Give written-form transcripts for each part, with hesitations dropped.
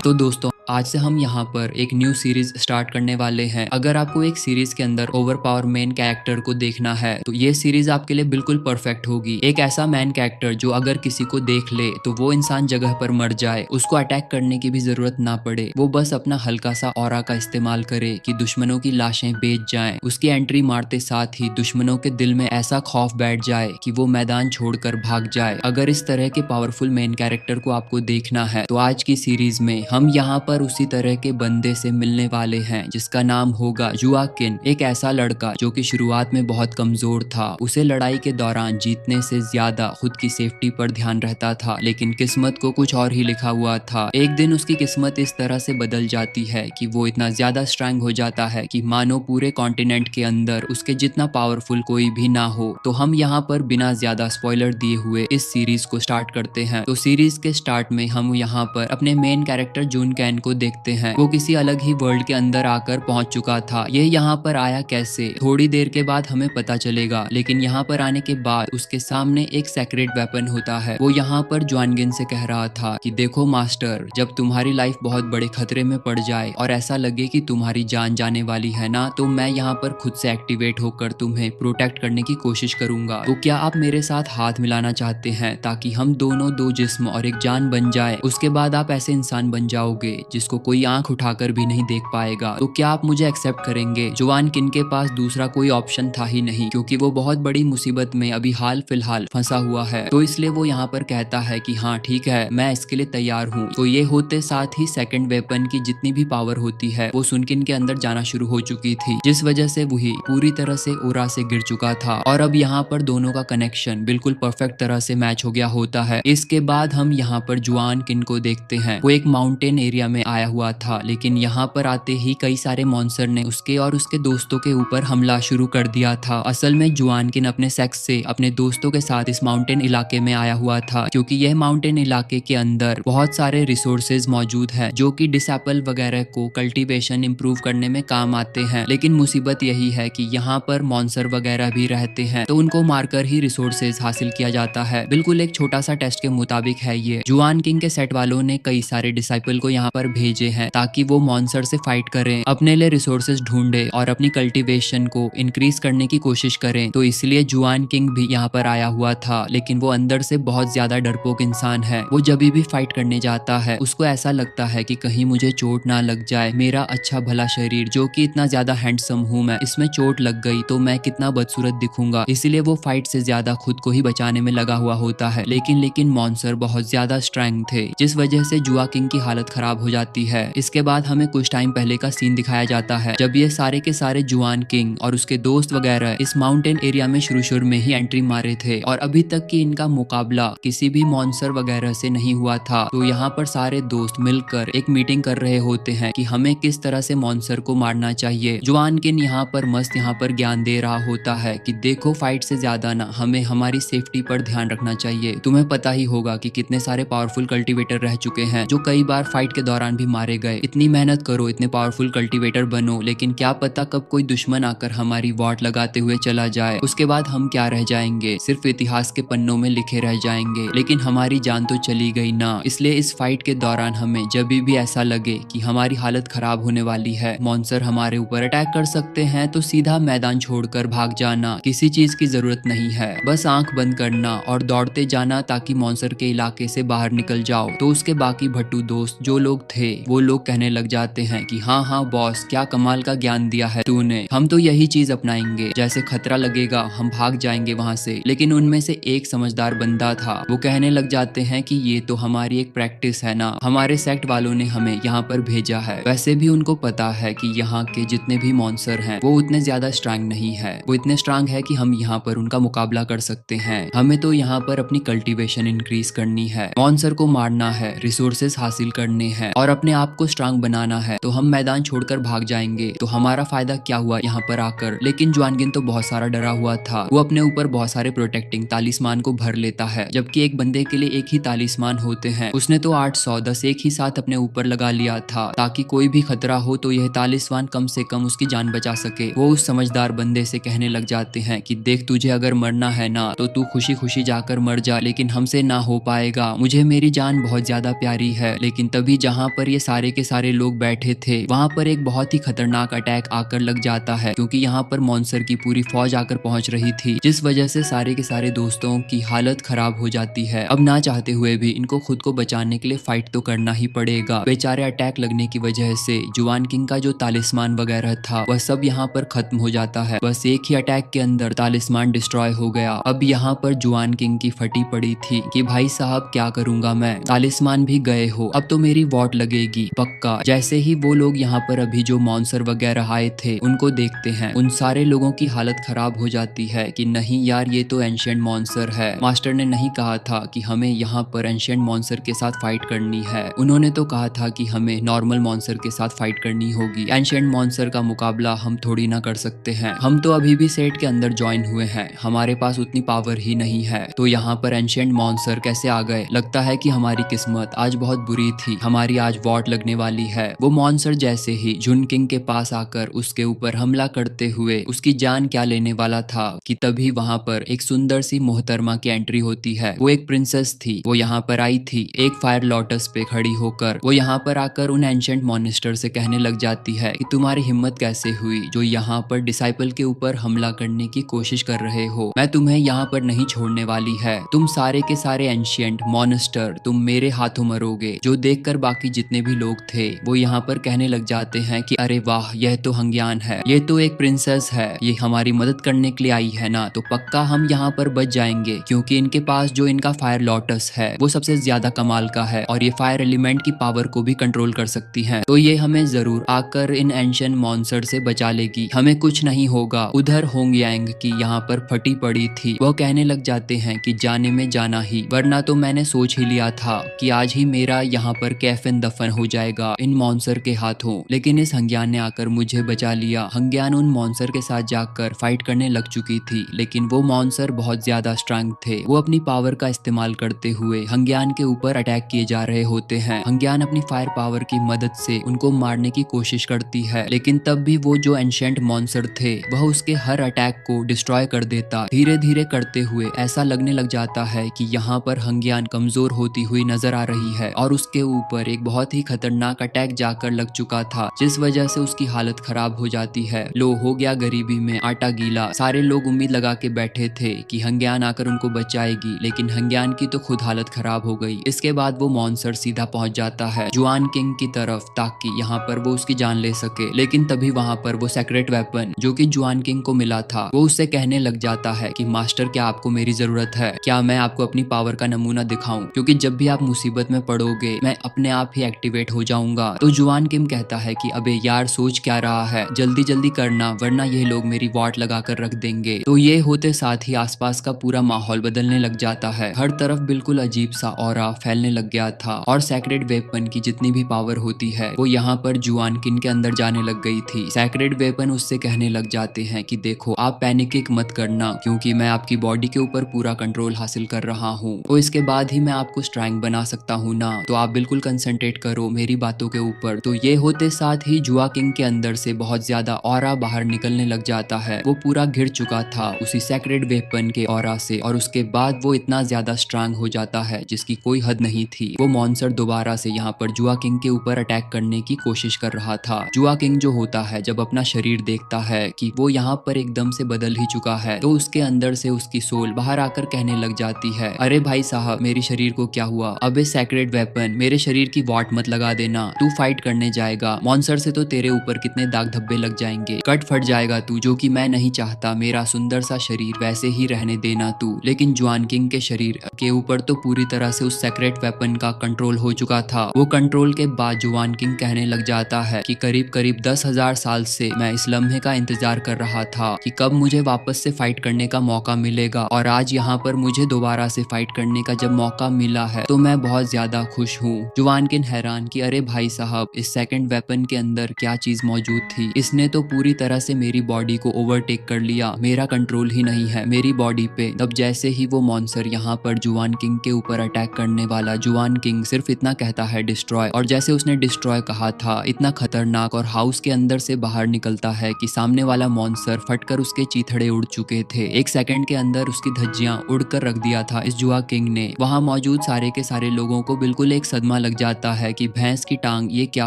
तो दोस्तों आज से हम यहाँ पर एक न्यू सीरीज स्टार्ट करने वाले हैं। अगर आपको एक सीरीज के अंदर ओवर पावर मेन कैरेक्टर को देखना है तो ये सीरीज आपके लिए बिल्कुल परफेक्ट होगी। एक ऐसा मैन कैरेक्टर जो अगर किसी को देख ले तो वो इंसान जगह पर मर जाए, उसको अटैक करने की भी जरूरत ना पड़े, वो बस अपना हल्का सा ऑरा का इस्तेमाल करे कि दुश्मनों की लाशें बेच जाएं। उसकी एंट्री मारते साथ ही दुश्मनों के दिल में ऐसा खौफ बैठ जाए कि वो मैदान छोड़कर भाग जाए। अगर इस तरह के पावरफुल मेन कैरेक्टर को आपको देखना है तो आज की सीरीज में हम यहाँ पर उसी तरह के बंदे से मिलने वाले हैं जिसका नाम होगा जुआकिन। एक ऐसा लड़का जो कि शुरुआत में बहुत कमजोर था, उसे लड़ाई के दौरान जीतने से ज्यादा खुद की सेफ्टी पर ध्यान रहता था, लेकिन किस्मत को कुछ और ही लिखा हुआ था। एक दिन उसकी किस्मत इस तरह से बदल जाती है कि वो इतना ज्यादा स्ट्रांग हो जाता है कि मानो पूरे कॉन्टिनेंट के अंदर उसके जितना पावरफुल कोई भी ना हो। तो हम यहाँ पर बिना ज्यादा स्पॉइलर दिए हुए इस सीरीज को स्टार्ट करते हैं। तो सीरीज के स्टार्ट में हम यहाँ पर अपने मेन कैरेक्टर जून कैन को देखते हैं। वो किसी अलग ही वर्ल्ड के अंदर आकर पहुंच चुका था। ये यहाँ पर आया कैसे, थोड़ी देर के बाद हमें पता चलेगा, लेकिन यहाँ पर आने के बाद उसके सामने एक सेक्रेट वेपन होता है। वो यहाँ पर ज्वानगिन से कह रहा था कि देखो मास्टर, जब तुम्हारी लाइफ बहुत बड़े खतरे में पड़ जाए और ऐसा लगे कि तुम्हारी जान जाने वाली है ना, तो मैं यहाँ पर खुद से एक्टिवेट होकर तुम्हें प्रोटेक्ट करने की कोशिश करूंगा। तो क्या आप मेरे साथ हाथ मिलाना चाहते हैं ताकि हम दोनों दो जिस्म और एक जान बन जाए? उसके बाद आप ऐसे इंसान बन जाओगे जिसको कोई आंख उठाकर भी नहीं देख पाएगा। तो क्या आप मुझे एक्सेप्ट करेंगे? जुआनकिन के पास दूसरा कोई ऑप्शन था ही नहीं, क्योंकि वो बहुत बड़ी मुसीबत में अभी हाल फिलहाल फंसा हुआ है। तो इसलिए वो यहाँ पर कहता है कि हाँ ठीक है, मैं इसके लिए तैयार हूँ। तो ये होते साथ ही सेकंड वेपन की जितनी भी पावर होती है वो सुनकिन के अंदर जाना शुरू हो चुकी थी, जिस वजह से वही पूरी तरह से ओरा से गिर चुका था। और अब यहाँ पर दोनों का कनेक्शन बिल्कुल परफेक्ट तरह से मैच हो गया होता है। इसके बाद हम यहाँ पर जुआनकिन को देखते हैं। वो एक माउंटेन एरिया में आया हुआ था, लेकिन यहाँ पर आते ही कई सारे मॉन्स्टर ने उसके और उसके दोस्तों के ऊपर हमला शुरू कर दिया था। असल में जुआनकिन अपने सेक्स से अपने दोस्तों के साथ इस माउंटेन इलाके में आया हुआ था, क्योंकि यह माउंटेन इलाके के अंदर बहुत सारे रिसोर्सेज मौजूद है जो कि डिसएपल वगैरह को कल्टीवेशन इंप्रूव करने में काम आते हैं। लेकिन मुसीबत यही है कि यहाँ पर मॉन्स्टर वगैरह भी रहते हैं, तो उनको मारकर ही रिसोर्सेज हासिल किया जाता है। बिल्कुल एक छोटा सा टेस्ट के मुताबिक है ये। जुआनकिन के सेट वालों ने कई सारे डिसाइपल को यहाँ पर भेजे हैं ताकि वो मॉन्स्टर से फाइट करें, अपने लिए रिसोर्सेज ढूंढे और अपनी कल्टीवेशन को इंक्रीज करने की कोशिश करें। तो इसलिए जुआनकिन भी यहाँ पर आया हुआ था, लेकिन वो अंदर से बहुत ज्यादा डरपोक इंसान है। वो जब भी फाइट करने जाता है उसको ऐसा लगता है कि कहीं मुझे चोट ना लग जाए, मेरा अच्छा भला शरीर जो कि इतना ज्यादा हैंडसम हूँ मैं, इसमें चोट लग गई तो मैं कितना बदसूरत दिखूंगा। इसीलिए वो फाइट से ज्यादा खुद को ही बचाने में लगा हुआ होता है। लेकिन मॉन्स्टर बहुत ज्यादा स्ट्रांग थे, जिस वजह से जुआकिन की हालत खराब हो जाती है। इसके बाद हमें कुछ टाइम पहले का सीन दिखाया जाता है, जब ये सारे के सारे जुआनकिन और उसके दोस्त वगैरह इस माउंटेन एरिया में शुरू में ही एंट्री मारे थे और अभी तक की इनका मुकाबला किसी भी मॉन्स्टर वगैरह से नहीं हुआ था। तो यहाँ पर सारे दोस्त मिलकर एक मीटिंग कर रहे होते हैं कि हमें किस तरह से मॉन्स्टर को मारना चाहिए। जुआनकिन यहाँ पर मस्त यहाँ पर ज्ञान दे रहा होता है कि देखो फाइट से ज्यादा ना हमें हमारी सेफ्टी पर ध्यान रखना चाहिए। तुम्हें पता ही होगा कि कितने सारे पावरफुल कल्टीवेटर रह चुके हैं जो कई बार फाइट के दौरान भी मारे गए। इतनी मेहनत करो, इतने पावरफुल कल्टीवेटर बनो, लेकिन क्या पता कब कोई दुश्मन आकर हमारी वाट लगाते हुए चला जाए। उसके बाद हम क्या रह जाएंगे, सिर्फ इतिहास के पन्नों में लिखे रह जाएंगे, लेकिन हमारी जान तो चली गई ना। इसलिए इस फाइट के दौरान हमें जब भी ऐसा लगे कि हमारी हालत खराब होने वाली है, मॉन्स्टर हमारे ऊपर अटैक कर सकते हैं, तो सीधा मैदान छोड़कर भाग जाना। किसी चीज की जरूरत नहीं है, बस आंख बंद करना और दौड़ते जाना ताकि मॉन्स्टर के इलाके से बाहर निकल जाओ। तो उसके बाकी भट्टू दोस्त जो लोग थे वो लोग कहने लग जाते हैं कि हाँ हाँ बॉस, क्या कमाल का ज्ञान दिया है तूने, हम तो यही चीज अपनाएंगे, जैसे खतरा लगेगा हम भाग जाएंगे वहां से। लेकिन उनमें से एक समझदार बंदा था, वो कहने लग जाते हैं कि ये तो हमारी एक प्रैक्टिस है ना, हमारे सेक्ट वालों ने हमें यहाँ पर भेजा है। वैसे भी उनको पता है कि यहाँ के जितने भी मॉन्स्टर हैं वो उतने ज्यादा स्ट्रांग नहीं है, वो इतने स्ट्रांग है कि हम यहाँ पर उनका मुकाबला कर सकते हैं। हमें तो यहाँ पर अपनी कल्टीवेशन इंक्रीज करनी है, मॉन्स्टर को मारना है, रिसोर्सेज हासिल करने हैं और अपने आप को स्ट्रांग बनाना है। तो हम मैदान छोड़कर भाग जाएंगे तो हमारा फायदा क्या हुआ यहाँ पर आकर। लेकिन जुआनगिन तो बहुत सारा डरा हुआ था, वो अपने ऊपर बहुत सारे प्रोटेक्टिंग तालिस्मान को भर लेता है, जबकि एक बंदे के लिए एक ही तालिस्मान होते हैं। उसने तो 810 एक ही साथ अपने ऊपर लगा लिया था ताकि कोई भी खतरा हो तो यह तालिस्मान कम से कम उसकी जान बचा सके। वो उस समझदार बंदे से कहने लग जाते हैं कि देख तुझे अगर मरना है ना तो तू खुशी खुशी जाकर मर जा, लेकिन हमसे ना हो पाएगा, मुझे मेरी जान बहुत ज्यादा प्यारी है। लेकिन तभी जहाँ पर ये सारे के सारे लोग बैठे थे वहाँ पर एक बहुत ही खतरनाक अटैक आकर लग जाता है, क्योंकि यहाँ पर मॉन्स्टर की पूरी फौज आकर पहुंच रही थी, जिस वजह से सारे के सारे दोस्तों की हालत खराब हो जाती है। अब ना चाहते हुए भी इनको खुद को बचाने के लिए फाइट तो करना ही पड़ेगा। बेचारे अटैक लगने की वजह से जुआन किंग का जो तालिस्मान वगैरह था वह सब यहाँ पर खत्म हो जाता है। बस एक ही अटैक के अंदर तालिस्मान डिस्ट्रॉय हो गया। अब यहाँ पर जुआन किंग की फटी पड़ी थी कि भाई साहब क्या करूंगा मैं, तालिस्मान भी गए हो, अब तो मेरी वॉट लगेगी पक्का। जैसे ही वो लोग यहाँ पर अभी जो मॉन्स्टर वगैरह आए थे उनको देखते हैं, उन सारे लोगों की हालत खराब हो जाती है कि नहीं यार ये तो एंशिएंट मॉन्स्टर है। मास्टर ने नहीं कहा था कि हमें यहाँ पर एंशिएंट मॉन्स्टर के साथ फाइट करनी है, उन्होंने तो कहा था कि हमें नॉर्मल मॉन्स्टर के साथ फाइट करनी होगी। एंशिएंट मॉन्स्टर का मुकाबला हम थोड़ी ना कर सकते हैं, हम तो अभी भी सेट के अंदर ज्वाइन हुए हैं, हमारे पास उतनी पावर ही नहीं है। तो यहाँ पर एंशिएंट मॉन्स्टर कैसे आ गए? लगता है कि हमारी किस्मत आज बहुत बुरी थी, हमारी आज वॉट लगने वाली है। वो मॉन्स्टर जैसे ही जुन किंग के पास आकर उसके ऊपर हमला करते हुए उसकी जान क्या लेने वाला था कि तभी वहाँ पर एक सुंदर सी मोहतरमा की एंट्री होती है। वो एक प्रिंसेस थी, वो यहाँ पर आई थी एक फायर लोटस पे खड़ी होकर। वो यहाँ पर आकर उन एंशिएंट मॉन्स्टर से कहने लग जाती है कि तुम्हारी हिम्मत कैसे हुई जो यहाँ पर डिसाइपल के ऊपर हमला करने की कोशिश कर रहे हो, मैं तुम्हें यहाँ पर नहीं छोड़ने वाली है, तुम सारे के सारे एंशिएंट मॉन्स्टर तुम मेरे हाथों मरोगे। जो देखकर बाकी जितने भी लोग थे वो यहाँ पर कहने लग जाते हैं कि अरे वाह यह तो हंग्यान है, ये तो एक प्रिंसेस है, ये हमारी मदद करने के लिए आई है ना, तो पक्का हम यहाँ पर बच जाएंगे, क्योंकि इनके पास जो इनका फायर लोटस है वो सबसे ज्यादा कमाल का है और ये फायर एलिमेंट की पावर को भी कंट्रोल कर सकती है, तो ये हमें जरूर आकर इन एंशिएंट मॉन्स्टर से बचा लेगी, हमें कुछ नहीं होगा। उधर होंगयांग की यहाँ पर फटी पड़ी थी, वो कहने लग जाते हैं कि जाने में जाना ही, वरना तो मैंने सोच ही लिया था कि आज ही मेरा यहाँ पर कैफन दफन हो जाएगा इन मॉन्स्टर के हाथों, लेकिन इस हंग्यान ने आकर मुझे बचा लिया। हंग्यान उन मॉन्स्टर के साथ जाकर फाइट करने लग चुकी थी, लेकिन वो मॉन्स्टर बहुत ज्यादा स्ट्रांग थे, वो अपनी पावर का इस्तेमाल करते हुए हंग्यान के ऊपर अटैक किए जा रहे होते हैं। हंग्यान अपनी फायर पावर की मदद से उनको मारने की कोशिश करती है, लेकिन तब भी वो जो एंशिएंट मॉन्स्टर थे वह उसके हर अटैक को डिस्ट्रॉय कर देता। धीरे धीरे करते हुए ऐसा लगने लग जाता है कि यहाँ पर हंग्यान कमजोर होती हुई नजर आ रही है और उसके ऊपर एक बहुत ही खतरनाक अटैक जाकर लग चुका था, जिस वजह से उसकी हालत खराब हो जाती है। लो हो गया गरीबी में आटा गीला। सारे लोग उम्मीद लगा के बैठे थे कि हंग्यान आकर उनको बचाएगी, लेकिन हंग्यान की तो खुद हालत खराब हो गई। इसके बाद वो मॉन्स्टर सीधा पहुंच जाता है जुआन किंग की तरफ ताकि यहाँ पर वो उसकी जान ले सके, लेकिन तभी वहाँ पर वो सेक्रेट वेपन जो कि जुआन किंग को मिला था वो उससे कहने लग जाता है कि मास्टर क्या आपको मेरी जरूरत है, क्या मैं आपको अपनी पावर का नमूना दिखाऊं, क्योंकि जब भी आप मुसीबत में पड़ोगे मैं अपने आप ही एक्टिवेट हो जाऊंगा। तो जुआन किंग कहता है कि अबे यार सोच क्या रहा है, जल्दी जल्दी करना वरना ये लोग मेरी वॉट लगा कर रख देंगे। तो ये होते साथ ही आसपास का पूरा माहौल बदलने लग जाता है, हर तरफ बिल्कुल अजीब सा ऑरा फैलने लग गया था और सैक्रेड वेपन की जितनी भी पावर होती है वो यहाँ पर जुआन किंग के अंदर जाने लग गई थी। सैक्रेड वेपन उससे कहने लग जाते हैं कि देखो आप पैनिक मत करना, क्योंकि मैं आपकी बॉडी के ऊपर पूरा कंट्रोल हासिल कर रहा हूँ, तो इसके बाद ही मैं आपको स्ट्रांग बना सकता हूँ ना, तो आप बिल्कुल कंसंट्रेट करो मेरी बातों के ऊपर। तो ये होते साथ ही जुआ किंग के अंदर से बहुत ज्यादा ऑरा बाहर निकलने लग जाता है, वो पूरा घिर चुका था उसी सैक्रेड वेपन के ऑरा से और उसके बाद वो इतना ज्यादा स्ट्रांग हो जाता है जिसकी कोई हद नहीं थी। वो मॉन्स्टर दोबारा से यहाँ पर जुआ किंग के ऊपर अटैक करने की कोशिश कर रहा था। जुआ किंग जो होता है जब अपना शरीर देखता है कि वो यहाँ पर एकदम से बदल ही चुका है, तो उसके अंदर से उसकी सोल बाहर आकर कहने लग जाती है अरे भाई साहब मेरे शरीर को क्या हुआ, अबे सैक्रेड वेपन मेरे शरीर की वॉट मत लगा देना, तू फाइट करने जाएगा मॉन्स्टर से तो तेरे ऊपर कितने दाग धब्बे लग जाएंगे, कट फट जाएगा तू, जो कि मैं नहीं चाहता, मेरा सुंदर सा शरीर वैसे ही रहने देना तू। लेकिन जुआन किंग के शरीर के ऊपर तो पूरी तरह से उस सैक्रेड वेपन का कंट्रोल हो चुका था। वो कंट्रोल के बाद जुआन किंग कहने लग जाता है कि करीब करीब 10,000 साल से मैं इस लम्हे का इंतजार कर रहा था कि कब मुझे वापस से फाइट करने का मौका मिलेगा, और आज यहाँ पर मुझे दोबारा से फाइट करने का जब मौका मिला है तो मैं बहुत ज्यादा खुश हूँ। जुआन किंग हैरान कि अरे भाई साहब इस सेकंड वेपन के अंदर क्या चीज मौजूद थी, इसने तो पूरी तरह से मेरी बॉडी को ओवरटेक कर लिया, मेरा कंट्रोल ही नहीं है मेरी बॉडी पे। तब जैसे ही वो मॉन्स्टर यहाँ पर जुआन किंग के ऊपर अटैक करने वाला, जुआन किंग सिर्फ इतना कहता है डिस्ट्रॉय, और जैसे उसने डिस्ट्रॉय कहा था इतना खतरनाक और हाउस के अंदर से बाहर निकलता है कि सामने वाला मॉन्स्टर फटकर उसके चीथड़े उड़ चुके थे। एक सेकंड के अंदर उसकी धज्जियां उड़कर रख दिया था इस जुआ किंग ने। वहां मौजूद सारे के सारे लोगों को बिल्कुल एक सदमा लग जाता है कि भैंस की टांग, ये क्या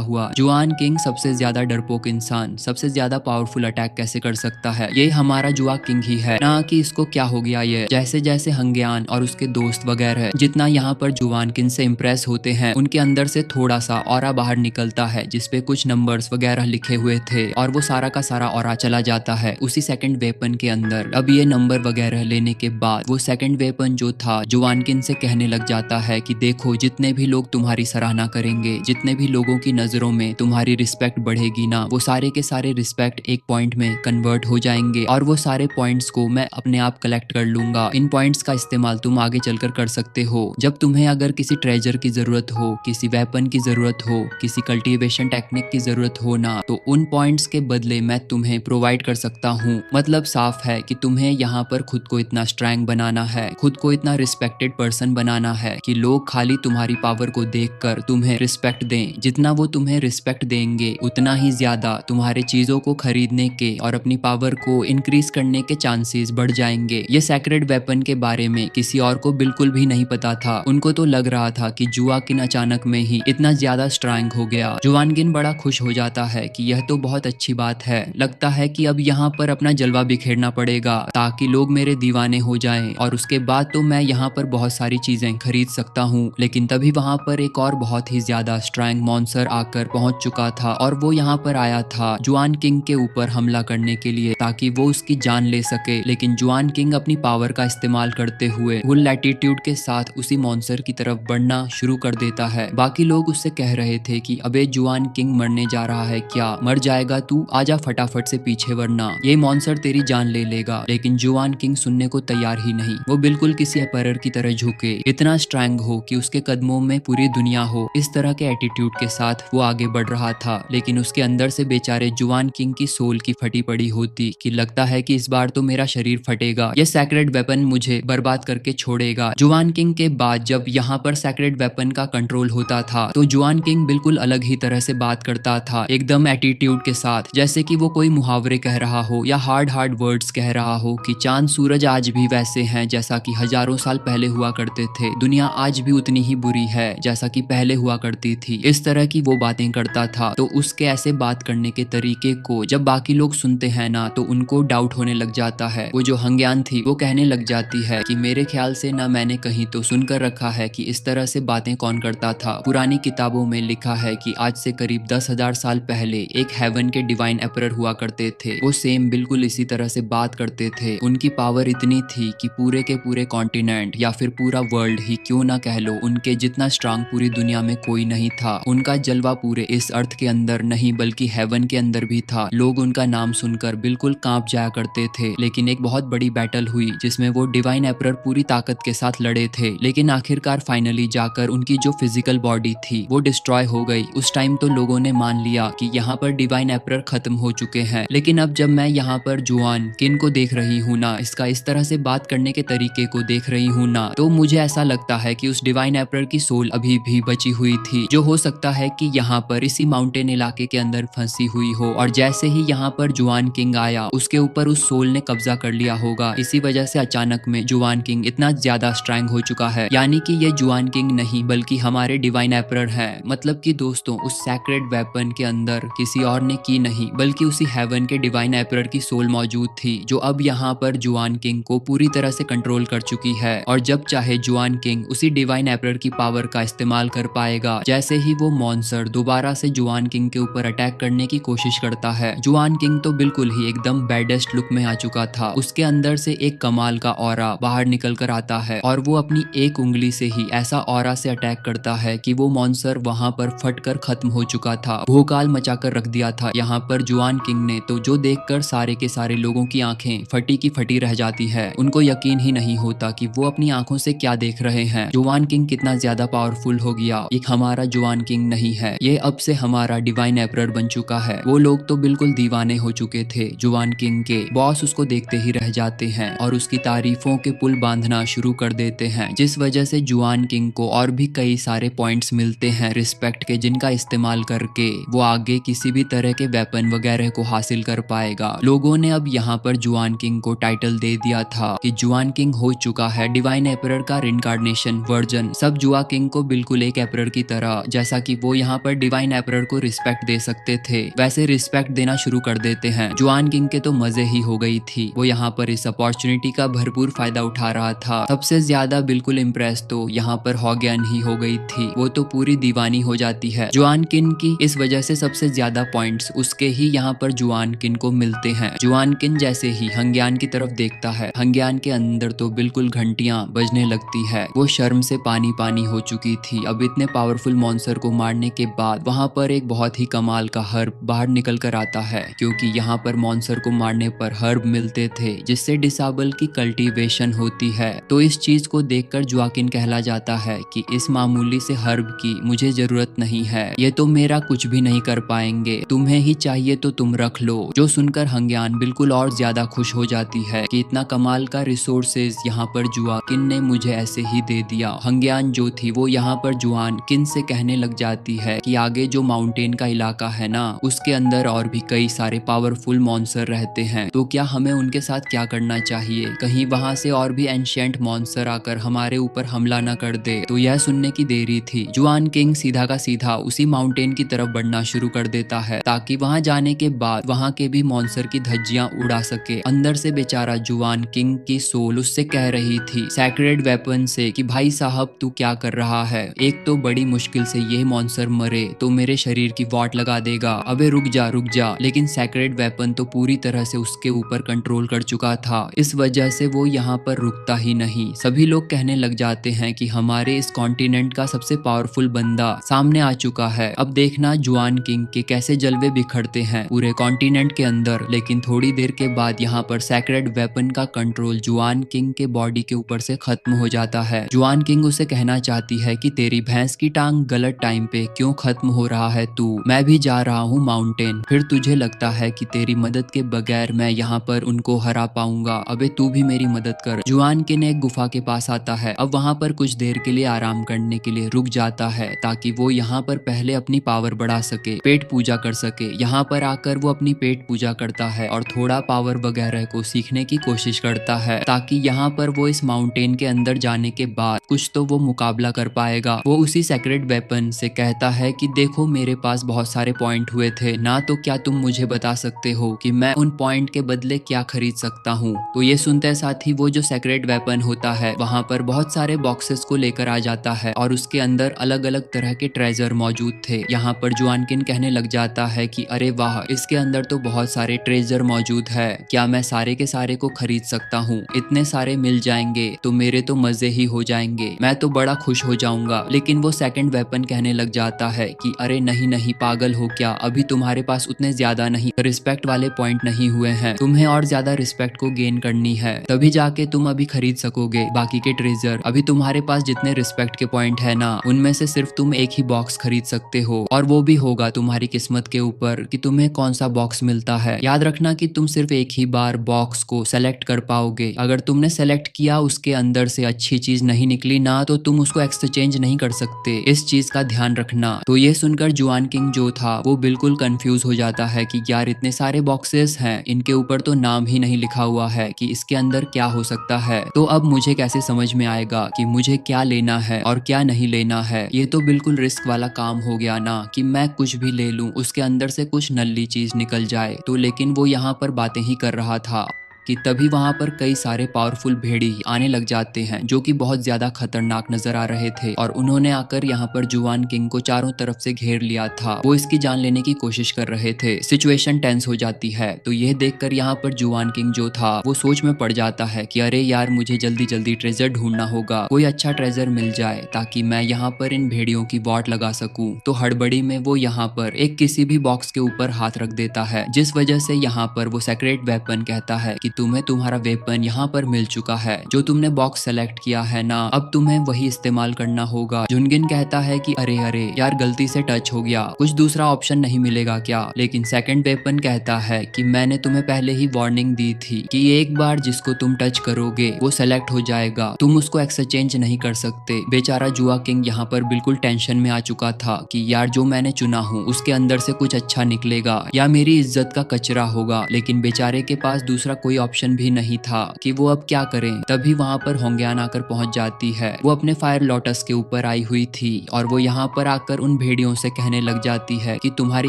हुआ? जुआन किंग सबसे ज्यादा डरपोक इंसान सबसे ज्यादा पावरफुल अटैक कैसे कर सकता है? ये हमारा जुआ किंग ही है ना कि इसको क्या हो गया ये। जैसे जैसे हंग्यान और उसके दोस्त वगैरह जितना यहाँ पर जुआन किंग से इम्प्रेस होते हैं, उनके अंदर से थोड़ा सा ऑरा बाहर निकलता है जिसपे कुछ नंबर्स वगैरह लिखे हुए थे और वो सारा का सारा ऑरा चला जाता है उसी सेकंड वेपन के अंदर। अब ये नंबर वगैरह लेने के बाद वो सेकंड वेपन जो था जुआन किंग से कहने लग जाता है कि देखो, जितने भी लोग तुम्हारी सराहना करेंगे, जितने भी लोगों की नजरों में तुम्हारी रिस्पेक्ट बढ़ेगी ना, वो सारे के सारे रिस्पेक्ट एक पॉइंट में कन्वर्ट हो जाएंगे और वो सारे पॉइंट्स को मैं अपने आप कलेक्ट कर लूंगा। इन पॉइंट्स का इस्तेमाल तुम आगे चलकर कर सकते हो। जब तुम्हें अगर किसी ट्रेजर की जरूरत हो, किसी वेपन की जरूरत हो, किसी कल्टीवेशन टेक्निक की जरूरत हो ना, तो उन पॉइंट्स के बदले मैं तुम्हें प्रोवाइड कर सकता हूँ। मतलब साफ है कि तुम्हें यहाँ पर खुद को इतना स्ट्रॉन्ग बनाना है, खुद को इतना रिस्पेक्टेड पर्सन बनाना है कि लोग खाली तुम्हारी पावर को देखकर तुम्हें रिस्पेक्ट दें। जितना वो तुम्हें रिस्पेक्ट देंगे उतना ही ज्यादा तुम्हारे चीजों को खरीदने के और अपनी पावर को इंक्रीज करने के चांसेस बढ़ जाएंगे। ये सैक्रेड वेपन के बारे में किसी और को बिल्कुल भी नहीं पता था। उनको तो लग रहा था कि जुआ किन अचानक में ही इतना ज्यादा स्ट्रॉन्ग हो गया। जुआनगिन बड़ा खुश हो जाता है कि यह तो बहुत अच्छी बात है। लगता है कि अब यहाँ पर अपना जलवा बिखेरना पड़ेगा ताकि लोग मेरे दीवाने हो जाएं और उसके बाद तो मैं यहाँ पर बहुत सारी चीजें खरीद सकता हूँ। लेकिन तभी वहाँ पर एक और बहुत ही ज्यादा स्ट्रॉन्ग मॉन्स्टर आकर पहुंच चुका था और वो यहाँ पर आया था जुआन किंग के ऊपर हमला करने के लिए ताकि वो उसकी जान ले सके। लेकिन जुआन किंग अपनी पावर का इस्तेमाल करते हुए फुल एटीट्यूड के साथ उसी मॉन्स्टर की तरफ बढ़ना शुरू कर देता है। बाकी लोग उससे कह रहे थे कि अबे जुआन किंग मरने जा रहा है क्या? मर जाएगा तू, आजा फटाफट से पीछे वरना ये मॉन्स्टर तेरी जान ले लेगा। लेकिन जुआन किंग सुनने को तैयार ही नहीं। वो बिल्कुल किसी एम्परर की तरह झुके, इतना स्ट्रॉन्ग हो कि उसके कदमों में पूरी दुनिया हो। इस तरह के एटीट्यूड के साथ वो आगे बढ़ रहा था। लेकिन उसके अंदर से बेचारे जुआन किंग की सोल की फटी पड़ी होती कि लगता है कि इस बार तो मेरा शरीर फटेगा, ये सैक्रेड वेपन मुझे बर्बाद करके छोड़ेगा। जुआन किंग के बाद जब यहाँ पर सैक्रेड वेपन का कंट्रोल होता था तो जुआन किंग बिल्कुल अलग ही तरह से बात करता था, एकदम एटीट्यूड के साथ, जैसे कि वो कोई मुहावरे कह रहा हो या हार्ड वर्ड्स कह रहा हो कि चांद सूरज आज भी वैसे हैं जैसा कि हजारों साल पहले हुआ करते थे, दुनिया आज भी उतनी ही बुरी है जैसा कि पहले हुआ करती थी। इस तरह की वो बातें करता था। तो उसके ऐसे बात करने के तरीके को जब बाकी लोग सुनते हैं ना तो उनको डाउट होने लग जाता है। वो जो हंग्यान थी वो कहने लग जाती है कि मेरे ख्याल से ना मैंने कहीं तो सुनकर रखा है कि इस तरह से बातें कौन करता था। पुरानी किताबों में लिखा है कि आज से करीब 10,000 साल पहले एक हेवन के डिवाइन एम्परर हुआ करते थे। वो सेम बिल्कुल इसी तरह से बात करते थे। उनकी पावर इतनी थी कि पूरे के पूरे कॉन्टिनेंट या फिर पूरा वर्ल्ड ही क्यों ना कह लो, उनके जितना स्ट्रांग पूरी दुनिया में कोई नहीं था। उनका जलवा पूरे इस अर्थ के अंदर नहीं बल्कि हेवन के अंदर भी था। लोग उनका नाम सुनकर बिल्कुल कांप जाया करते थे। लेकिन एक बहुत बड़ी बैटल हुई जिसमें वो डिवाइन एम्परर पूरी ताकत के साथ लड़े थे। लेकिन आखिरकार फाइनली जाकर उनकी जो फिजिकल बॉडी थी वो डिस्ट्रॉय हो गई। उस टाइम तो लोगों ने मान लिया कि यहाँ पर डिवाइन एम्परर खत्म हो चुके हैं। लेकिन अब जब मैं यहाँ पर जुआन किंग को देख रही हूँ ना, इसका इस तरह से बात करने के तरीके को देख रही हूँ ना, तो मुझे ऐसा लगता है कि उस डिवाइन एम्परर की सोल अभी भी बची हुई थी, जो हो सकता है कि यहाँ पर इसी माउंटेन इलाके के अंदर फंसी हुई हो। और जैसे ही यहाँ पर जुआन किंग आया उसके ऊपर उस सोल ने कब्जा कर लिया होगा। इसी वजह से अचानक में जुआन किंग इतना ज्यादा स्ट्रॉन्ग हो चुका है। यानी कि ये जुआन किंग नहीं बल्कि हमारे डिवाइन एम्परर है। मतलब कि दोस्तों, उस सैक्रेड वेपन के अंदर किसी और ने की नहीं बल्कि उसी हेवन के डिवाइन एम्परर की सोल मौजूद थी, जो अब यहाँ पर जुआन किंग को पूरी तरह से कंट्रोल कर चुकी है। और जब चाहे जुआन किंग उसी डिवाइन एम्परर की पावर का इस्तेमाल कर पाएगा। जैसे ही वो मॉन्स्टर दोबारा से जुआन किंग के ऊपर अटैक करने की कोशिश करता है, जुआन किंग तो बिल्कुल ही एकदम बैडेस्ट लुक में आ चुका था। उसके अंदर से एक कमाल का ऑरा बाहर निकल कर आता है और वो अपनी एक उंगली से ही ऐसा ऑरा से अटैक करता है कि वो मॉन्स्टर वहां पर फटकर खत्म हो चुका था, भूकाल मचाकर रख दिया था यहाँ पर जुआन किंग ने। तो जो देखकर सारे के सारे लोगों की आंखें फटी की फटी रह जाती है। उनको यकीन ही नहीं होता कि वो अपनी आंखों से क्या देख रहे हैं। जुआन किंग कितना ज्यादा पावरफुल हो गया। एक हमारा जुआन किंग नहीं है, ये अब से हमारा डिवाइन एम्परर बन चुका है। वो लोग तो बिल्कुल दीवाने हो चुके थे जुआन किंग के। बॉस उसको देखते ही रह जाते हैं और उसकी तारीफों के पुल बांधना शुरू कर देते हैं, जिस वजह से जुआन किंग को और भी कई सारे पॉइंट्स मिलते हैं रिस्पेक्ट के, जिनका इस्तेमाल करके वो आगे किसी भी तरह के वेपन वगैरह को हासिल कर पाएगा। लोगों ने अब यहाँ पर जुआन किंग को टाइटल दे दिया था कि जुआन किंग हो चुका है डिवाइन एम्परर का रिनकार्नेशन वर्जन। सब जुआ किंग को बिल्कुल एक एम्परर की की तरह जैसा कि वो यहाँ पर डिवाइन एम्परर को रिस्पेक्ट दे सकते थे वैसे रिस्पेक्ट देना शुरू कर देते हैं। जुआन किंग के तो मजे ही हो गई थी। वो यहाँ पर इस अपॉर्चुनिटी का भरपूर फायदा उठा रहा था। सबसे ज्यादा बिल्कुल इम्प्रेस तो यहाँ पर हॉग्यान ही हो गई थी। वो तो पूरी दीवानी हो जाती है जुआन किन की। इस वजह से सबसे ज्यादा पॉइंट्स उसके ही यहाँ पर जुआन किन को मिलते हैं। जुआन किन जैसे ही हंग्यान की तरफ देखता है, हंग्यान के अंदर तो बिल्कुल घंटियां बजने लगती है। वो शर्म से पानी पानी हो चुकी थी। अब इतने पावरफुल मॉन्स्टर को मारने के बाद वहां पर एक बहुत ही कमाल का हर्ब बाहर निकल कर आता है, क्योंकि यहाँ पर मॉन्स्टर को मारने पर हर्ब मिलते थे जिससे डिसाबल की कल्टीवेशन होती है। तो इस चीज को देखकर जुआकिन कहला जाता है कि इस मामूली से हर्ब की मुझे जरूरत नहीं है, ये तो मेरा कुछ भी नहीं कर पाएंगे, तुम्हें ही चाहिए तो तुम रख लो। जो सुनकर हंग्यान बिल्कुल और ज्यादा खुश हो जाती है कि इतना कमाल का रिसोर्सेज यहाँ पर जुआकिन ने मुझे ऐसे ही दे दिया। हंग्यान जो थी वो यहाँ पर जुआन किन से कहने लग जाती है कि आगे जो माउंटेन का इलाका है ना, उसके अंदर और भी कई सारे पावरफुल मॉन्स्टर रहते हैं, तो क्या हमें उनके साथ क्या करना चाहिए, कहीं वहां से और भी एंशिएंट मॉन्स्टर आकर हमारे ऊपर हमला न कर दे। तो यह सुनने की देरी थी। जुआन किंग सीधा का सीधा उसी माउंटेन की तरफ बढ़ना शुरू कर देता है ताकि वहां जाने के बाद वहां के भी मॉन्स्टर की धज्जियां उड़ा सके। अंदर से बेचारा जुआन किंग की सोल उससे कह रही थी सैक्रेड वेपन से कि भाई साहब तू क्या कर रहा है, एक तो बड़ी मुश्किल से ये मॉन्स्टर मरे तो मेरे शरीर की वाट लगा देगा, अबे रुक जा। लेकिन सैक्रेड वेपन तो पूरी तरह से उसके ऊपर कंट्रोल कर चुका था। इस वजह से वो यहाँ पर रुकता ही नहीं। सभी लोग कहने लग जाते हैं कि हमारे इस कॉन्टिनेंट का सबसे पावरफुल बंदा सामने आ चुका है। अब देखना जुआन किंग के कैसे जलवे बिखरते हैं पूरे कॉन्टिनेंट के अंदर। लेकिन थोड़ी देर के बाद यहाँ पर सैक्रेड वेपन का कंट्रोल जुआन किंग के बॉडी के ऊपर से खत्म हो जाता है। जुआन किंग उसे कहना चाहती है कि तेरी भैंस की टांग गलत टाइम पे क्यों खत्म हो रहा है तू, मैं भी जा रहा हूँ माउंटेन, फिर तुझे लगता है कि तेरी मदद के बगैर मैं यहाँ पर उनको हरा पाऊंगा, अबे तू भी मेरी मदद कर। जुआन किंग एक गुफा के पास आता है। अब वहाँ पर कुछ देर के लिए आराम करने के लिए रुक जाता है ताकि वो यहाँ पर पहले अपनी पावर बढ़ा सके, पेट पूजा कर सके। यहाँ पर आकर वो अपनी पेट पूजा करता है और थोड़ा पावर वगैरह को सीखने की कोशिश करता है ताकि यहाँ पर वो इस माउंटेन के अंदर जाने के बाद कुछ तो वो मुकाबला कर पाएगा। वो उसी सैक्रेड वेपन से कहता है कि देखो मेरे पास बहुत सारे पॉइंट हुए थे ना, तो क्या तुम मुझे बता सकते हो कि मैं उन पॉइंट के बदले क्या खरीद सकता हूँ। तो ये सुनते साथ ही वो जो सैक्रेड वेपन होता है वहाँ पर बहुत सारे बॉक्सेस को लेकर आ जाता है और उसके अंदर अलग अलग तरह के ट्रेजर मौजूद थे। यहाँ पर जुआन किंग कहने लग जाता है कि अरे वाह, इसके अंदर तो बहुत सारे ट्रेजर मौजूद है, क्या मैं सारे के सारे को खरीद सकता हूँ, इतने सारे मिल जाएंगे तो मेरे तो मजे ही हो जाएंगे, मैं तो बड़ा खुश हो जाऊंगा। लेकिन वो सेकंड वेपन कहने लग जाता है कि अरे नहीं पागल हो क्या, अभी तुम्हारे पास उतने ज्यादा नहीं रिस्पेक्ट वाले पॉइंट नहीं हुए हैं, तुम्हें और ज्यादा रिस्पेक्ट को गेन करनी है तभी जाके तुम अभी खरीद सकोगे बाकी के ट्रेजर। अभी तुम्हारे पास जितने रिस्पेक्ट के पॉइंट है ना, उनमें से सिर्फ तुम एक ही बॉक्स खरीद सकते हो और वो भी होगा तुम्हारी किस्मत के ऊपर कि तुम्हें कौन सा बॉक्स मिलता है। याद रखना कि तुम सिर्फ एक ही बार बॉक्स को सेलेक्ट कर पाओगे। अगर तुमने सेलेक्ट किया उसके अंदर से अच्छी चीज नहीं निकली ना, तो तुम उसको एक्सचेंज नहीं कर सकते, इस चीज का ध्यान रखना। तो ये सुनकर जुआन किंग जो था वो बिल्कुल कंफ्यूज हो जाता है कि यार इतने सारे बॉक्सेस हैं, इनके ऊपर तो नाम ही नहीं लिखा हुआ है कि इसके अंदर क्या हो सकता है, तो अब मुझे कैसे समझ में आएगा कि मुझे क्या लेना है और क्या नहीं लेना है। ये तो बिल्कुल रिस्क वाला काम हो गया ना कि मैं कुछ भी ले लूं, उसके अंदर से कुछ नल्ली चीज निकल जाए। तो लेकिन वो यहाँ पर बातें ही कर रहा था कि तभी वहां पर कई सारे पावरफुल भेड़ी आने लग जाते हैं जो कि बहुत ज्यादा खतरनाक नजर आ रहे थे और उन्होंने आकर यहाँ पर जुआन किंग को चारों तरफ से घेर लिया था। वो इसकी जान लेने की कोशिश कर रहे थे। सिचुएशन टेंस हो जाती है। तो यह देखकर यहाँ पर जुआन किंग जो था वो सोच में पड़ जाता है कि अरे यार मुझे जल्दी जल्दी ट्रेजर ढूंढना होगा, कोई अच्छा ट्रेजर मिल जाए ताकि मैं यहाँ पर इन भेड़ियों की वाट लगा सकूं। तो हड़बड़ी में वो यहाँ पर एक किसी भी बॉक्स के ऊपर हाथ रख देता है, जिस वजह से यहाँ पर वो सेक्रेट वेपन कहता है कि तुम्हें तुम्हारा वेपन यहाँ पर मिल चुका है, जो तुमने बॉक्स सेलेक्ट किया है ना, अब तुम्हें वही इस्तेमाल करना होगा। जुनगिन कहता है कि अरे यार गलती से टच हो गया, कुछ दूसरा ऑप्शन नहीं मिलेगा क्या। लेकिन सेकंड वेपन कहता है कि मैंने तुम्हें पहले ही वार्निंग दी थी कि एक बार जिसको तुम टच करोगे वो सेलेक्ट हो जाएगा, तुम उसको एक्सचेंज नहीं कर सकते। बेचारा जुआ किंग यहाँ पर बिल्कुल टेंशन में आ चुका था कि यार जो मैंने चुना हूँ उसके अंदर से कुछ अच्छा निकलेगा या मेरी इज्जत का कचरा होगा। लेकिन बेचारे के पास दूसरा कोई ऑप्शन भी नहीं था कि वो अब क्या करें। तभी वहाँ पर होंग्यान आकर पहुंच जाती है। वो अपने फायर लोटस के ऊपर आई हुई थी और वो यहाँ पर आकर उन भेड़ियों से कहने लग जाती है कि तुम्हारी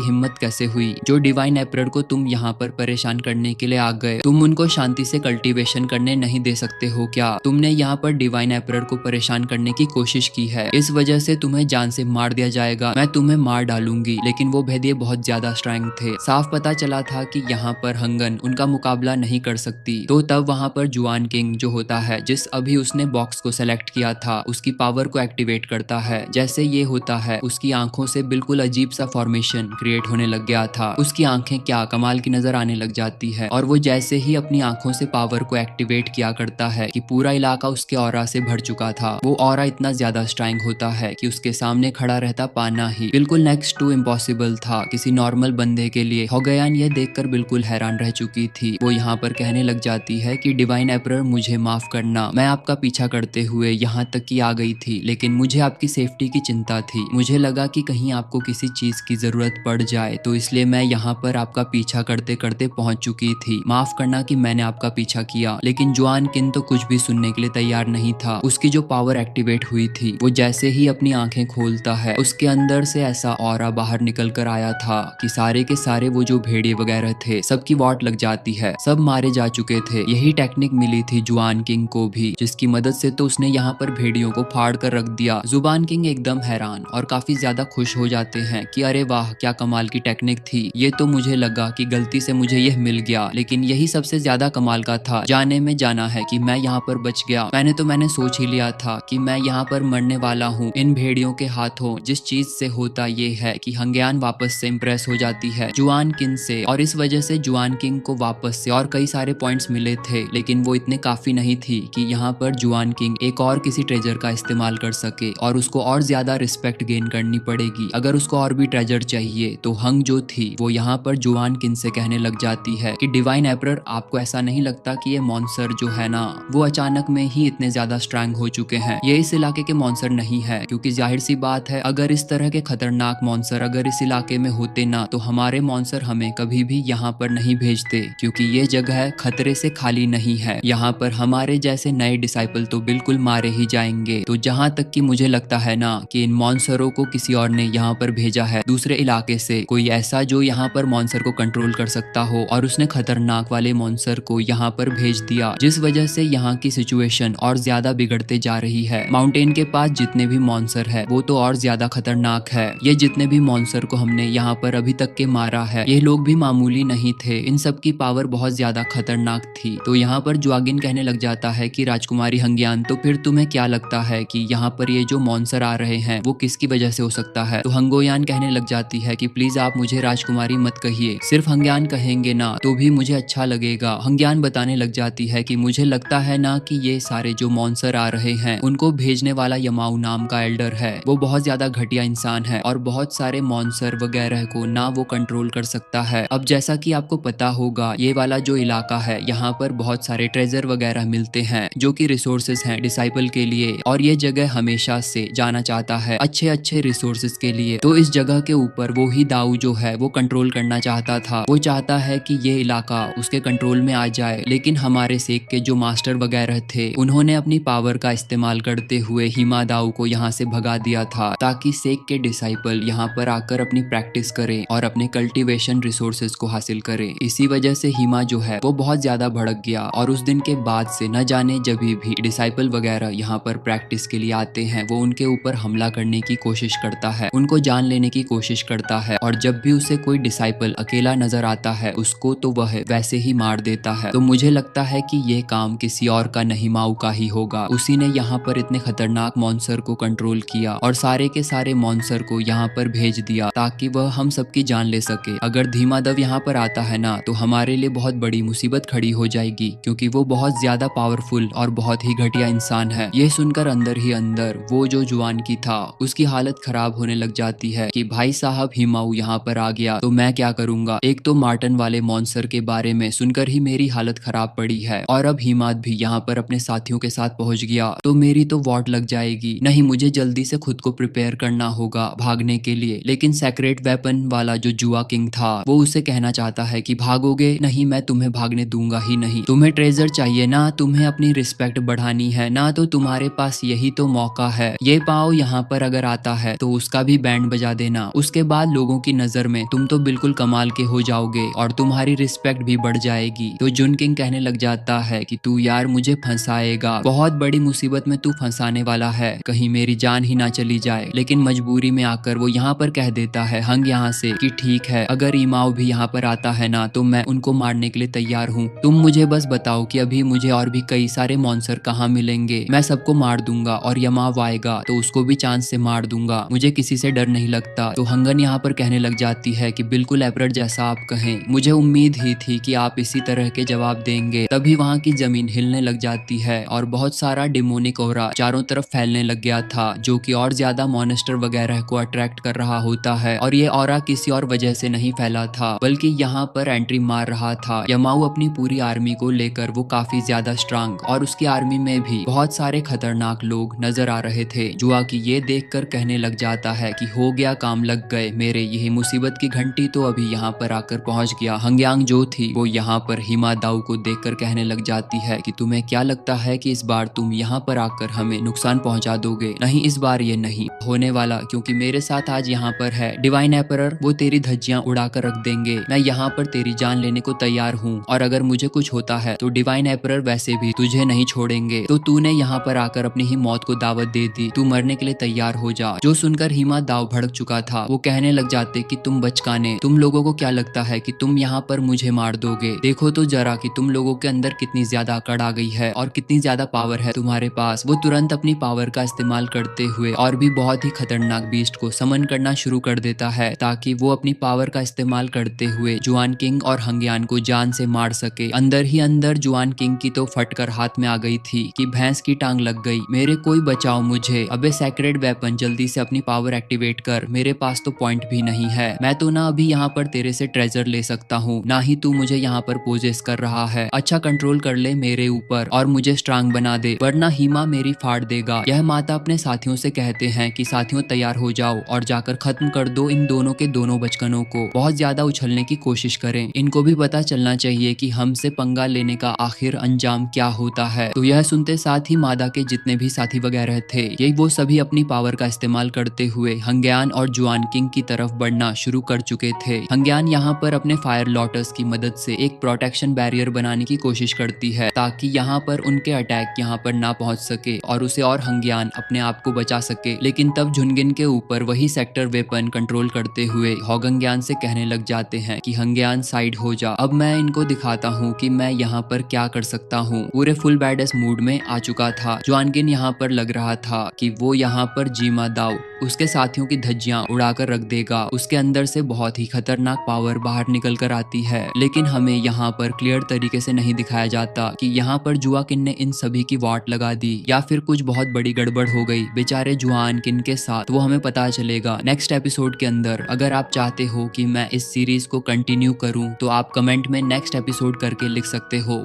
हिम्मत कैसे हुई, जो डिवाइन एम्परर को तुम यहाँ पर परेशान करने के लिए आ गए, तुम उनको शांति से कल्टीवेशन करने नहीं दे सकते हो क्या? तुमने यहाँ पर डिवाइन एम्परर को परेशान करने की कोशिश की है, इस वजह से तुम्हें जान से मार दिया जाएगा, मैं तुम्हें मार डालूंगी। लेकिन वो भेदिए बहुत ज्यादा स्ट्रांग थे। साफ पता चला था कि यहाँ पर हंगन उनका मुकाबला नहीं कर सकती। तो तब वहाँ पर जुआन किंग जो होता है, जिस अभी उसने बॉक्स को सेलेक्ट किया था, उसकी पावर को एक्टिवेट करता है। जैसे ये होता है, उसकी आंखों से बिल्कुल अजीब सा फॉर्मेशन क्रिएट होने लग गया था। उसकी आंखें क्या कमाल की नजर आने लग जाती है और वो जैसे ही अपनी आंखों से पावर को एक्टिवेट किया करता है कि पूरा इलाका उसके ऑरा से भर चुका था। वो ऑरा इतना ज्यादा स्ट्रांग होता है कि उसके सामने खड़ा रहता पाना ही बिल्कुल नेक्स्ट टू इम्पॉसिबल था किसी नॉर्मल बंदे के लिए। होगयान ये देखकर बिल्कुल हैरान रह चुकी थी। वो यहाँ पर कहने लग जाती है कि डिवाइन एम्परर मुझे माफ करना, मैं आपका पीछा करते हुए यहाँ तक की आ गई थी, लेकिन मुझे आपकी सेफ्टी की चिंता थी। मुझे लगा कि कहीं आपको किसी चीज की जरूरत पड़ जाए, तो इसलिए मैं यहाँ पर आपका पीछा करते करते पहुंच चुकी थी। माफ करना कि मैंने आपका पीछा किया। लेकिन जुआन किन तो कुछ भी सुनने के लिए तैयार नहीं था। उसकी जो पावर एक्टिवेट हुई थी, वो जैसे ही अपनी आंखें खोलता है, उसके अंदर से ऐसा ऑरा बाहर निकल कर आया था कि सारे के सारे वो जो भेड़िए वगैरह थे, सबकी वाट लग जाती है, सब मारे जा चुके थे। यही टेक्निक मिली थी जुआन किंग को भी, जिसकी मदद से तो उसने यहाँ पर भेड़ियों को फाड़ कर रख दिया। जुबान किंग एकदम हैरान और काफी ज्यादा खुश हो जाते हैं कि अरे वाह, क्या कमाल की टेक्निक थी। ये तो मुझे लगा कि गलती से मुझे यह मिल गया, लेकिन यही सबसे ज्यादा कमाल का था। जाने में जाना है कि मैं यहाँ पर बच गया। मैंने सोच ही लिया था कि मैं यहाँ पर मरने वाला हूँ इन भेड़ियों के हाथों। जिस चीज से होता ये है कि हंग्यान वापस से इम्प्रेस हो जाती है जुआन किंग से, और इस वजह से जुआन किंग को वापस से और कई सारे पॉइंट्स मिले थे, लेकिन वो इतने काफी नहीं थी कि यहाँ पर जुआन किंग एक और किसी ट्रेजर का इस्तेमाल कर सके और उसको और ज्यादा रिस्पेक्ट गेन करनी पड़ेगी। अगर उसको और भी ट्रेजर चाहिए तो हंग जो थी वो यहाँ पर जुआन किंग से कहने लग जाती है कि डिवाइन एम्परर, आपको ऐसा नहीं लगता कि ये मॉन्स्टर जो है ना, वो अचानक में ही इतने ज्यादा स्ट्रांग हो चुके हैं? ये इस इलाके के मॉन्स्टर नहीं है, क्योंकि जाहिर सी बात है, अगर इस तरह के खतरनाक मॉन्स्टर अगर इस इलाके में होते ना, तो हमारे मॉन्स्टर हमें कभी भी यहाँ पर नहीं भेजते, क्योंकि ये जगह खतरे से खाली नहीं है। यहाँ पर हमारे जैसे नए डिसाइपल तो बिल्कुल मारे ही जाएंगे। तो जहाँ तक कि मुझे लगता है ना कि इन मॉन्स्टरों को किसी और ने यहाँ पर भेजा है दूसरे इलाके से, कोई ऐसा जो यहाँ पर मॉन्स्टर को कंट्रोल कर सकता हो, और उसने खतरनाक वाले मॉन्स्टर को यहाँ पर भेज दिया, जिस वजह से यहाँ की सिचुएशन और ज्यादा बिगड़ते जा रही है। माउंटेन के पास जितने भी मॉन्स्टर है वो तो और ज्यादा खतरनाक है। ये जितने भी मॉन्स्टर को हमने यहाँ पर अभी तक के मारा है, ये लोग भी मामूली नहीं थे, इन सब की पावर बहुत ज्यादा खतरनाक थी। तो यहाँ पर जुआगिन कहने लग जाता है कि राजकुमारी हंग्यान, तो फिर तुम्हें क्या लगता है कि यहाँ पर ये जो मॉन्स्टर आ रहे हैं वो किसकी वजह से हो सकता है? तो हंगोयान कहने लग जाती है कि प्लीज आप मुझे राजकुमारी मत कहिए, सिर्फ हंग्यान कहेंगे ना तो भी मुझे अच्छा लगेगा। हंग्यान बताने लग जाती है कि मुझे लगता है ना कि ये सारे जो मॉन्स्टर आ रहे हैं उनको भेजने वाला यमाऊ नाम का एल्डर है। वो बहुत ज्यादा घटिया इंसान है और बहुत सारे मॉन्स्टर वगैरह को ना वो कंट्रोल कर सकता है। अब जैसा कि आपको पता होगा, ये वाला जो इलाका है, यहाँ पर बहुत सारे ट्रेजर वगैरह मिलते हैं जो कि रिसोर्सेज हैं डिसाइपल के लिए, और ये जगह हमेशा से जाना चाहता है अच्छे अच्छे रिसोर्सेज के लिए। तो इस जगह के ऊपर वो ही दाऊ जो है वो कंट्रोल करना चाहता था। वो चाहता है कि ये इलाका उसके कंट्रोल में आ जाए, लेकिन हमारे सेक के जो मास्टर वगैरह थे उन्होंने अपनी पावर का इस्तेमाल करते हुए हिमा दाऊ को यहाँ से भगा दिया था, ताकि सेक के डिसाइपल यहाँ पर आकर अपनी प्रैक्टिस करें और अपने कल्टीवेशन रिसोर्सेज को हासिल करें। इसी वजह से हिमा जो है वो बहुत ज्यादा भड़क गया, और उस दिन के बाद से न जाने जब भी डिसाइपल वगैरह यहाँ पर प्रैक्टिस के लिए आते हैं, वो उनके ऊपर हमला करने की कोशिश करता है, उनको जान लेने की कोशिश करता है, और जब भी उसे कोई डिसाइपल अकेला नजर आता है उसको तो वह वैसे ही मार देता है। तो मुझे लगता है कि ये काम किसी और का नहीं, माऊ का ही होगा। उसी ने यहाँ पर इतने खतरनाक मॉन्स्टर को कंट्रोल किया और सारे के सारे मॉन्स्टर को यहाँ पर भेज दिया ताकि वह हम सबकी जान ले सके। अगर धीमादव यहाँ पर आता है ना तो हमारे लिए बहुत बड़ी मुसीबत खड़ी हो जाएगी, क्योंकि वो बहुत ज्यादा पावरफुल और बहुत ही घटिया इंसान है। ये सुनकर अंदर ही अंदर वो जो जुआन की था उसकी हालत खराब होने लग जाती है कि भाई साहब, हिमाऊ यहाँ पर आ गया तो मैं क्या करूंगा। एक तो मार्टन वाले मॉन्स्टर के बारे में सुनकर ही मेरी हालत खराब पड़ी है, और अब हिमाद भी यहाँ पर अपने साथियों के साथ पहुंच गया तो मेरी तो वॉट लग जाएगी। नहीं, मुझे जल्दी से खुद को प्रिपेयर करना होगा भागने के लिए। लेकिन सेक्रेट वेपन वाला जो जुआ किंग था वो उसे कहना चाहता है कि भागोगे नहीं, मैं तुम्हें भागने करने दूंगा ही नहीं। तुम्हें ट्रेजर चाहिए ना, तुम्हें अपनी रिस्पेक्ट बढ़ानी है ना, तो तुम्हारे पास यही तो मौका है। ये पाओ यहाँ पर अगर आता है तो उसका भी बैंड बजा देना। उसके बाद लोगों की नजर में तुम तो बिल्कुल कमाल के हो जाओगे और तुम्हारी रिस्पेक्ट भी बढ़ जाएगी। तो जुन किंग कहने लग जाता है कि तू यार मुझे फंसाएगा, बहुत बड़ी मुसीबत में तू फंसाने वाला है, कहीं मेरी जान ही ना चली जाए। लेकिन मजबूरी में आकर वो यहाँ पर कह देता है हंग यहाँ से कि ठीक है, अगर इमाओ भी यहाँ पर आता है ना तो मैं उनको मारने के लिए तैयार हूँ। तुम मुझे बस बताओ कि अभी मुझे और भी कई सारे मॉन्स्टर कहाँ मिलेंगे, मैं सबको मार दूंगा और यमाव आएगा तो उसको भी चांस से मार दूंगा, मुझे किसी से डर नहीं लगता। तो हंगन यहाँ पर कहने लग जाती है कि बिल्कुल एपरट जैसा आप कहें, मुझे उम्मीद ही थी कि आप इसी तरह के जवाब देंगे। तभी वहाँ की जमीन हिलने लग जाती है और बहुत सारा डिमोनिक ओरा चारों तरफ फैलने लग गया था, जो कि और ज्यादा मॉन्स्टर वगैरह को अट्रैक्ट कर रहा होता है। और ये ऑरा किसी और वजह से नहीं फैला था, बल्कि यहाँ पर एंट्री मार रहा था यमाऊ अपनी पूरी आर्मी को लेकर। वो काफी ज्यादा स्ट्रांग और उसकी आर्मी में भी बहुत सारे खतरनाक लोग नजर आ रहे थे। जुआ की ये देखकर कहने लग जाता है कि हो गया, काम लग गए मेरे, यही मुसीबत की घंटी तो अभी यहाँ पर आकर पहुंच गया। हंग्यांग जो थी वो यहाँ पर हिमा दाऊ को देखकर कहने लग जाती है कि तुम्हें क्या लगता है कि इस बार तुम यहाँ पर आकर हमें नुकसान पहुंचा दोगे? नहीं, इस बार ये नहीं होने वाला, क्योंकि मेरे साथ आज यहाँ पर है डिवाइन एम्परर, वो तेरी धज्जियां उड़ाकर रख देंगे। मैं यहाँ पर तेरी जान लेने को तैयार हूँ और अगर मुझे कुछ होता है तो डिवाइन एम्परर वैसे भी तुझे नहीं छोड़ेंगे। तो तूने यहाँ पर आकर अपनी ही मौत को दावत दे दी, तू मरने के लिए तैयार हो जा। जो सुनकर हिमा दाव भड़क चुका था वो कहने लग जाते कि तुम बचकाने, तुम लोगों को क्या लगता है कि तुम यहाँ पर मुझे मार दोगे? देखो तो जरा कि तुम लोगों के अंदर कितनी ज्यादा अकड़ आ गई है और कितनी ज्यादा पावर है तुम्हारे पास। वो तुरंत अपनी पावर का इस्तेमाल करते हुए और भी बहुत ही खतरनाक बीस्ट को समन करना शुरू कर देता है, ताकि वो अपनी पावर का इस्तेमाल करते हुए जुआन किंग और हंग्यान को जान से मार सके। अंदर ही अंदर जुआन किंग की तो फटकर हाथ में आ गई थी कि भैंस की टांग लग गई, मेरे कोई बचाओ मुझे। अबे सैक्रेड वेपन, जल्दी से अपनी पावर एक्टिवेट कर, मेरे पास तो पॉइंट भी नहीं है। मैं तो ना अभी यहाँ पर तेरे से ट्रेजर ले सकता हूँ, ना ही तू मुझे यहाँ पर पोजेस कर रहा है। अच्छा कंट्रोल कर ले मेरे ऊपर और मुझे स्ट्रांग बना दे, वरना हिमा मेरी फाड़ देगा। यह माता अपने साथियों से कहते हैं कि साथियों तैयार हो जाओ और जाकर खत्म कर दो इन दोनों के दोनों बचकनों को। बहुत ज्यादा उछलने की कोशिश करें, इनको भी पता चलना चाहिए कि हमसे पंगा लेने का आखिर अंजाम क्या होता है। तो यह सुनते साथ ही मादा के जितने भी साथी वगैरह थे, ये वो सभी अपनी पावर का इस्तेमाल करते हुए हंग्यान और जुआन किंग की तरफ बढ़ना शुरू कर चुके थे। हंग्यान यहाँ पर अपने फायर लॉटस की मदद से एक प्रोटेक्शन बैरियर बनाने की कोशिश करती है, ताकि यहाँ पर उनके अटैक यहाँ पर ना पहुंच सके और उसे और हंग्यान अपने आप को बचा सके। लेकिन तब झुनगिन के ऊपर वही सेक्टर वेपन कंट्रोल करते हुए हॉगंग्यान से कहने लग जाते हैं कि हंग्यान साइड हो जा, अब मैं इनको दिखाता हूँ कि मैं यहाँ पर क्या कर सकता हूँ। पूरे फुल बैडेस मूड में आ चुका था। जुआनगिन यहाँ पर लग रहा था कि वो यहाँ पर जीमा दाव उसके साथियों की धज्जियां उड़ाकर रख देगा। उसके अंदर से बहुत ही खतरनाक पावर बाहर निकल कर आती है, लेकिन हमें यहाँ पर क्लियर तरीके से नहीं दिखाया जाता कि यहाँ पर जुआ किन ने इन सभी की वाट लगा दी या फिर कुछ बहुत बड़ी गड़बड़ हो गई बेचारे जुआन किन के साथ। वो हमें पता चलेगा नेक्स्ट एपिसोड के अंदर। अगर आप चाहते हो कि मैं इस सीरीज को कंटिन्यू करूं तो आप कमेंट में नेक्स्ट एपिसोड करके लिख सकते हो।